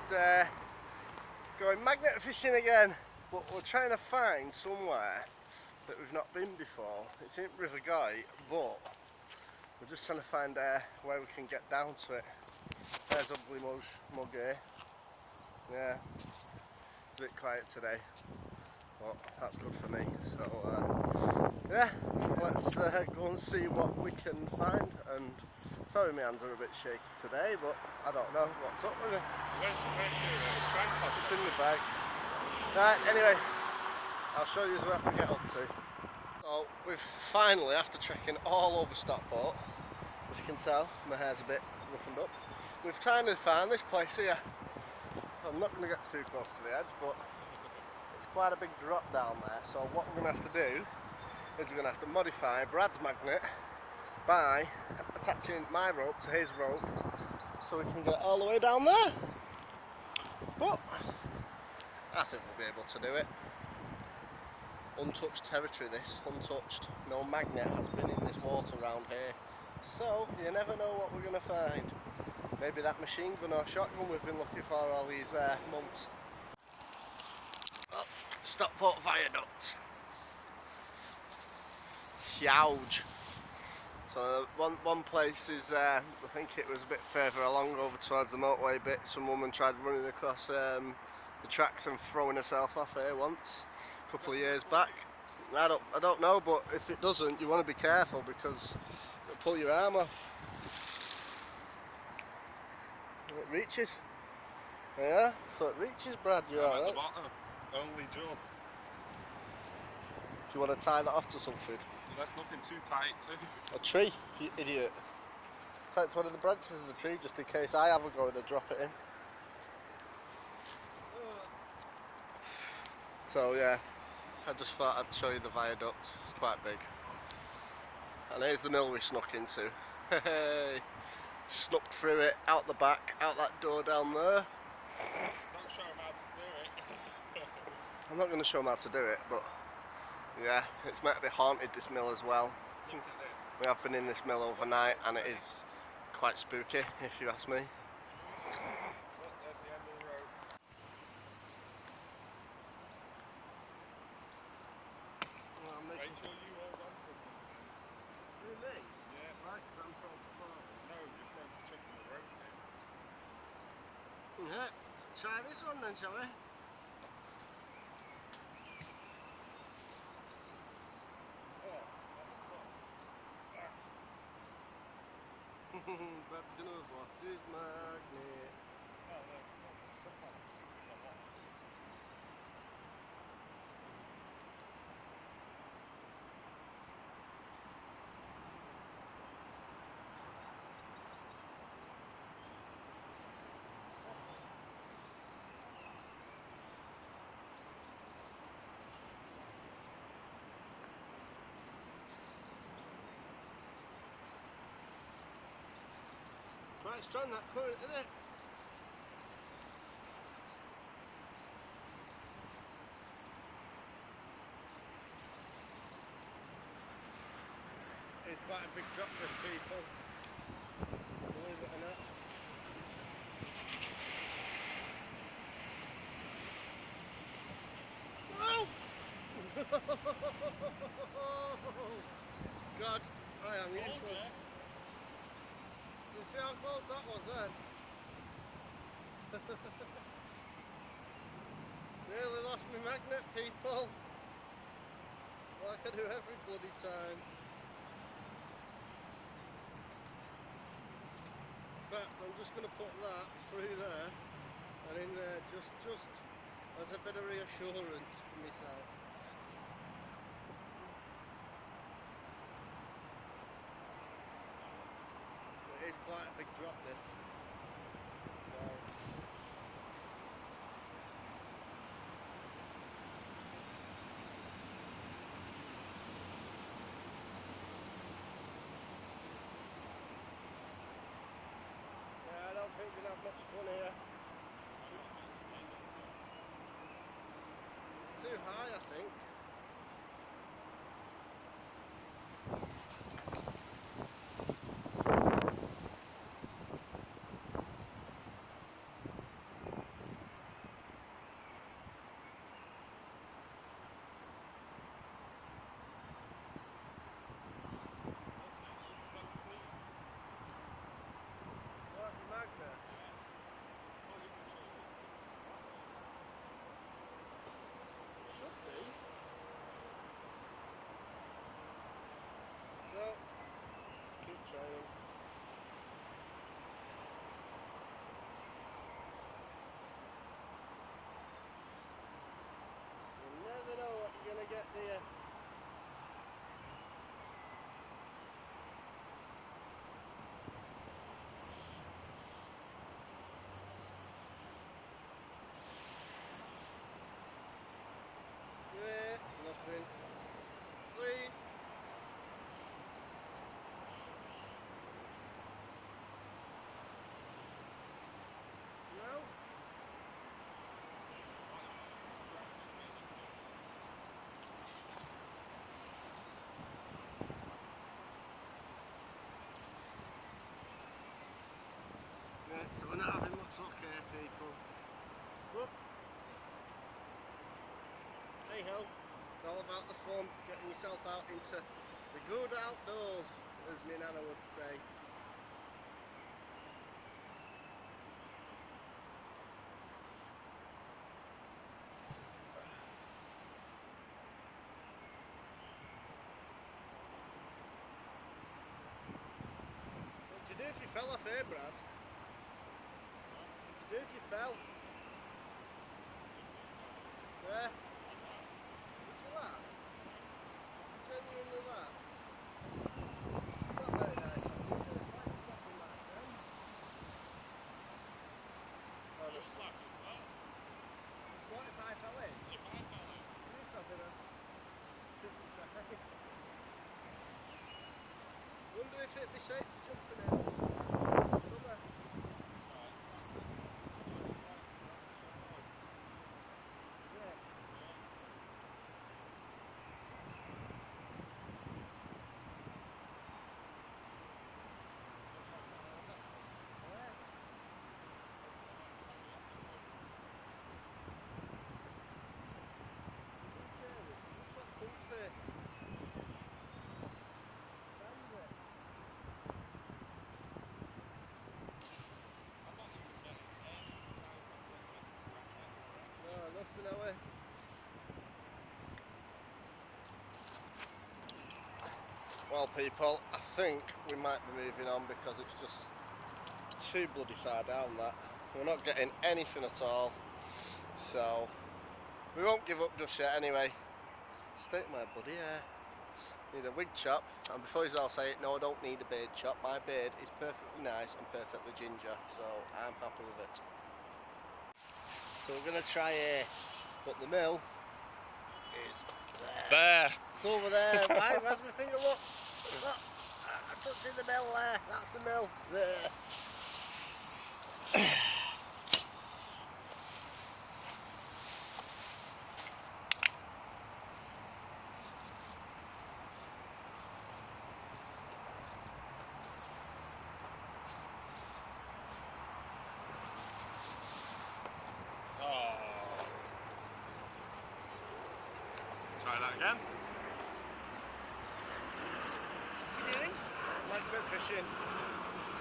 going magnet fishing again, but we're trying to find somewhere that we've not been before. It's in River Guy, but we're just trying to find where we can get down to it. There's Ugly Mug here. Yeah, it's a bit quiet today, but that's good for me. So yeah, let's go and see what we can find. And sorry, my hands are a bit shaky today, but I don't know what's up with it. Where's your tripod? It's in the bag. Right, anyway, I'll show you what we get up to. So we've finally, after trekking all over Stockport, as you can tell, my hair's a bit roughened up. We've finally found this place here. I'm not going to get too close to the edge, but it's quite a big drop down there. So what we're going to have to do is we're going to have to modify Brad's magnet by attaching my rope to his rope so we can get all the way down there. But I think we'll be able to do it. Untouched territory this, untouched. No magnet has been in this water around here. So you never know what we're going to find. Maybe that machine gun or shotgun we've been looking for all these months. Oh, Stockport Viaduct. Huge. So one place is, I think it was a bit further along over towards the motorway bit. Some woman tried running across the tracks and throwing herself off here once, a couple of years back. I don't know, but if it doesn't, you want to be careful because it'll pull your arm off. It reaches. Yeah, so it reaches, Brad. You alright? At the bottom, only just. Do you want to tie that off to something? That's nothing too tight too. A tree, you idiot. Tie it to one of the branches of the tree just in case I have a go and drop it in. So yeah, I just thought I'd show you the viaduct. It's quite big. And here's the mill we snuck into. Hey, snuck through it, out the back, out that door down there. Don't show him how to do it. I'm not going to show them how to do it, but yeah, it's meant to be haunted, this mill as well. Look at this. We have been in this mill overnight and it is quite spooky, if you ask me. Look, there's the end of the road. Well, Make sure you hold on to something. Who, me? Yeah. Right, because I'm so far. No, you're trying to check the rope now. Yeah, try this one then, shall we? Brad's gonna have lost his magnet. Oh, there's some stuff on it. Quite strong that current, isn't it? It's quite a big drop, this, people. Believe it or not. Oh! God, I am useless. You see how close that was then? Nearly lost my magnet, people. Like I do every bloody time. But I'm just going to put that through there and in there just as a bit of reassurance for myself. It is quite a big drop, this. So. Yeah, I don't think we'll have much fun here. Too high, I think. okay, people. But hey ho, it's all about the fun, getting yourself out into the good outdoors, as my nana would say. What'd you do if you fell off here, Brad? What'd you do if you fell? Yeah? Did you laugh? Genuinely laugh? Not very nice of you, is it? Why are you laughing like that? Honestly. What if I fell in? If I fell in. You're probably a wonder if it'd be safe to jump in it. Summer. Yeah. Yeah. It's not comfy. Stand it. No, nothing away. Well, people, I think we might be moving on because it's just too bloody far down that. We're not getting anything at all. So, we won't give up just yet anyway. Stick my bloody hair. Need a wig chop, and before he's all say it, no, I don't need a beard chop. My beard is perfectly nice and perfectly ginger, so I'm happy with it. So we're gonna try here, but the mill is there. It's over there. Where's my finger? Look, I'm touching the mill there. That's the mill there. Try that again. What's he doing? Magnet fishing.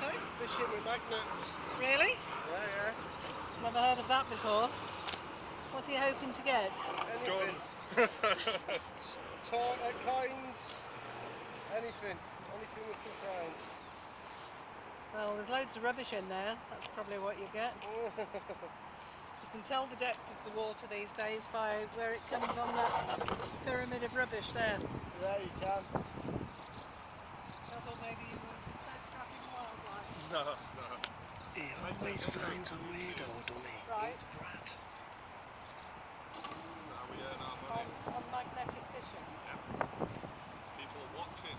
Sorry? Fishing with magnets. Really? Yeah. Never heard of that before. What are you hoping to get? Anything. Guns. Coins. Anything. Anything we can find. Well, there's loads of rubbish in there. That's probably what you get. You can tell the depth of the water these days by where it comes on that pyramid of rubbish there. Yeah, you can. I thought maybe you were photographing wildlife. No. He always finds a weirdo, doesn't he? Right. It's Brad. Now we earn our money. On magnetic fishing. People are watching.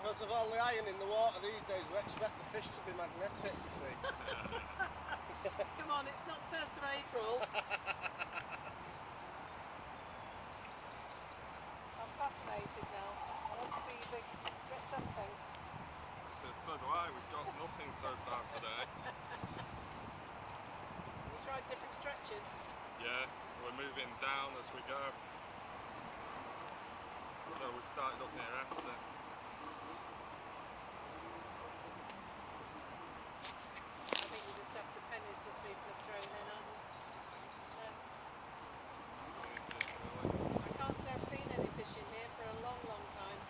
Because of all the iron in the water these days, we expect the fish to be magnetic, you see. Come on, it's not the 1st of April. I'm fascinated now. I want to see if they get something. So do I. We've got nothing so far today. You tried different stretches. Yeah, we're moving down as we go. So we started up near Aston. I think you just have the pennies that people have thrown in on. Yeah. I can't say I've seen any fish in here for a long, long time.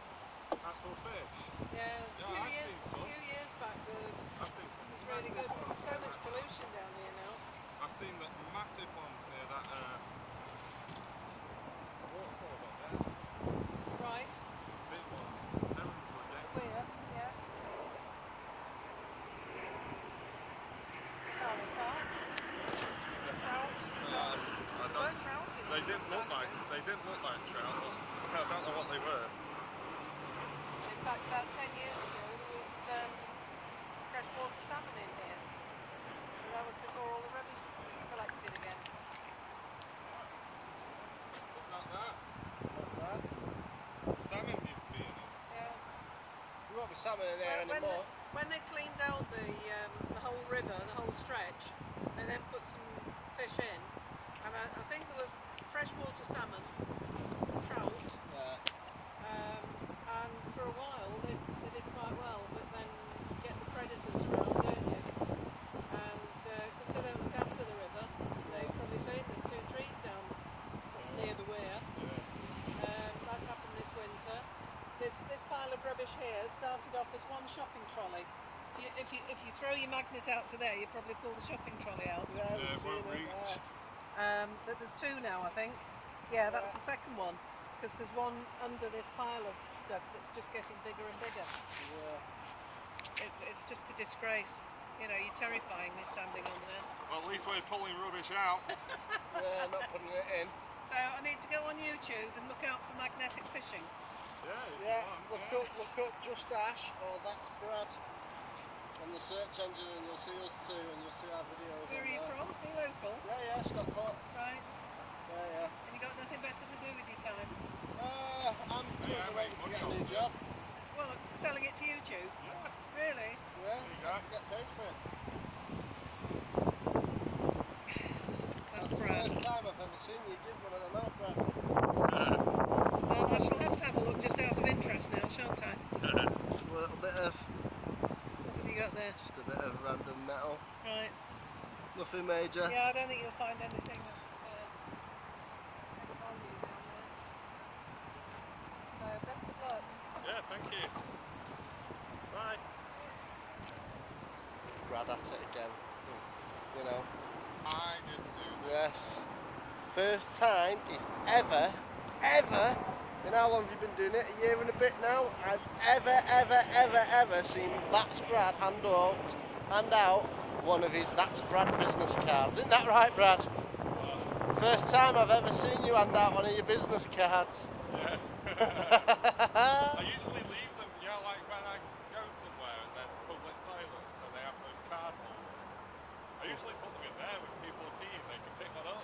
Actual fish? Yeah, I've seen some. a few years back I've seen some. it was really good. There's so much pollution down here now. I've seen the massive ones near that waterfall up there. Right. Big ones. Herons were getting. Weir, yeah. Carry carp. Trout. I There were don't. trout in They here didn't some look time like. ago. They didn't look like trout. But I don't know what they were. In fact, about 10 years ago, there was freshwater salmon in here. And that was before all the rubbish was collected again. Look like that. What's that? Salmon used to be in it. Yeah. There won't be salmon in there When anymore. they cleaned out the whole river, the whole stretch. They then put some fish in, and I think there were freshwater salmon, trout, and for a while they did quite well, but then you get the predators around, don't you? And because they don't look after the river, they've probably seen there's 2 trees down near the weir. That's happened this winter. This pile of rubbish here started off as one shopping trolley. If you throw your magnet out to there, you probably pull the shopping trolley out. Yeah, it won't reach. But there's 2 now, I think. Yeah, that's the second one, because there's one under this pile of stuff that's just getting bigger and bigger. Yeah. It's just a disgrace. You know, you're terrifying me standing on there. Well, at least we're pulling rubbish out. Yeah, not putting it in. So I need to go on YouTube and look out for magnetic fishing. Yeah, Look up Just Ash or That's Brad on the search engine, and you'll see us too, and you'll see our videos. Where are you from? Are you local? Yeah, Stockport. Right. Yeah. And you got nothing better to do with your time? I'm currently waiting to get a new job. Well, selling it to YouTube? Yeah. Really? Yeah, There you go. get paid for it. That's the Brad. first time I've ever seen you give one of them out, Brad. Well, I shall have to have a look just out of interest now, shan't I? Just a little bit of, What have you got there? just a bit of random metal. Right. Nothing major. Yeah, I don't think you'll find anything of any value down there. So, best of luck. Yeah, thank you. Bye. Brad at it again. You know. I didn't do Yes. First time he's ever, in how long have you been doing it? A year and a bit now? I've ever seen That's Brad hand out one of his That's Brad business cards. Isn't that right, Brad? First time I've ever seen you hand out one of your business cards. Yeah. I usually leave them, you know, like when I go somewhere and there's public toilets and they have those card holders. I usually put them in there when people are peeing, they can pick one up.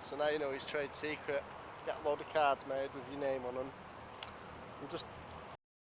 So now you know his trade secret. Get a load of cards made with your name on them. And just